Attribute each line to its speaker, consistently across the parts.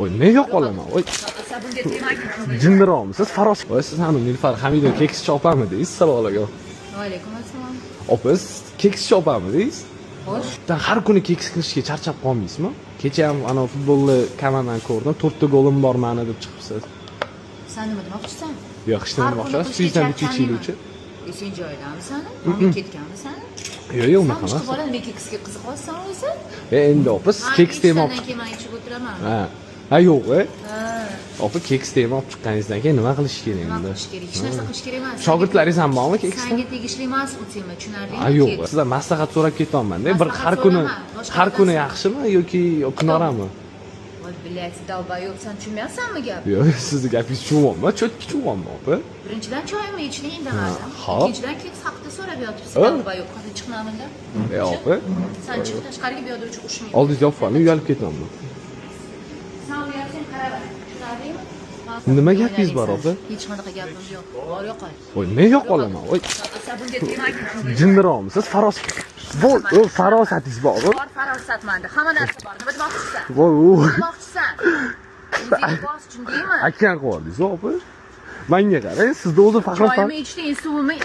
Speaker 1: Voy, nega yo'q qolaman? Voy,
Speaker 2: Sabunga tegmagin.
Speaker 1: jinniroqmisiz? Faros. Voy, siz hali Nilufar Hamidova kekschi opamidingiz? Assalomu alaykum.
Speaker 2: Va alaykum assalom.
Speaker 1: Opa, siz kekschi opamidingiz?
Speaker 2: Xo'sh.
Speaker 1: Har kuni keks qilishga charchab qolmaysizmi? Kecha ham ana futbolni kamerdan ko'rdim. 4 ta golim bor mani deb chiqibsiz.
Speaker 2: Sen nima demoqchisan?
Speaker 1: Yo'q, hech nima demoqchi emas. Sizdan bitta ichiluvchi.
Speaker 2: Sen joydanmisan? Men ketganmisan?
Speaker 1: Yo'q, unaqa
Speaker 2: Sen
Speaker 1: emas.
Speaker 2: chiqib oladi, men keksga qiziqyapsan o'zi?
Speaker 1: Endi opa, siz keks temib.
Speaker 2: Keyin men ichib o'tiraman.
Speaker 1: Ha, yo'q,
Speaker 2: Ha.
Speaker 1: Opa, keks temib olib chiqqaningizdan keyin nima qilish kerak
Speaker 2: Nima
Speaker 1: endi?
Speaker 2: qilish kerak? Hech narsa qilish kerak emas.
Speaker 1: Shogirdlaringiz ham bormi keksda?
Speaker 2: Senga tegishli emas, o'tingmi, tushunarlimi?
Speaker 1: Ha, yo'q. Sizdan maslahat so'rab ketyapman-da. Bir har kuni yaxshimi yoki norami?
Speaker 2: Voy, bilat, dalbayo'q, sen tushunmayapsanmi gap?
Speaker 1: Yo'q, sizni gapingizni tushunyapman, cho'tki tushunyapman, opa.
Speaker 2: Birinchidan choyimni iching indamadim.
Speaker 1: Xo'p.
Speaker 2: Ikkinchidan keks haqida so'rab yotibsiz. Dalbayo'q, hozir chiqmaminda.
Speaker 1: Opa.
Speaker 2: Sen chiq tashqariga, bu yerda uch ushmaydi.
Speaker 1: Oldingiz yopib, uyalib ketyapman.
Speaker 2: Sen uyalsang qaraver. Tushunarlimi?
Speaker 1: Nima gapingiz bor, opa?
Speaker 2: Hech qanaqa gapim yo'q. Bor yo'qol.
Speaker 1: Voy, nega yo'q qolaman? Voy,
Speaker 2: Sabunga tegmagin.
Speaker 1: jinniroqmisiz? Faros. Voy, farosatingiz bormi?
Speaker 2: Bor farosat menda. Hamma narsa bor. Nima demoqchisan?
Speaker 1: Voy,
Speaker 2: Demoqchisan? O'zingga bos, tushundingmi?
Speaker 1: akang qo'yardingiz, opa. Menga qarang, sizni o'zi faxr.
Speaker 2: Choyimni ichding, suvimni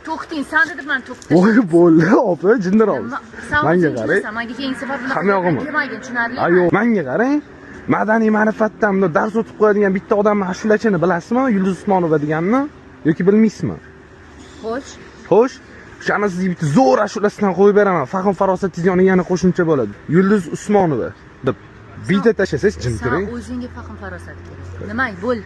Speaker 2: to'xting. Sen dedim men to'xtash.
Speaker 1: Voy, bo'ldi, opa, jinniroqsiz. Menga qarang.
Speaker 2: Menga keyingi safar bunaqa
Speaker 1: Hamyog'imi?
Speaker 2: demagin, tushunarlimi?
Speaker 1: Ayo, menga qarang. Madaniy ma'rifatdan bunda dars o'tib qo'yadigan bitta odamni ashulachini bilasizmi? Yulduz Usmonova deganni yoki bilmaysizmi?
Speaker 2: Xo'sh.
Speaker 1: Xo'sh, o'shani sizga bitta zo'r ashulasidan qo'yib beraman. Fahm farosatingiz yoniga yana qo'shimcha bo'ladi. Yulduz Usmonova deb video tashlasangiz jim turing.
Speaker 2: Sen o'zingga fahm farosat kerak. Nima? Bo'l.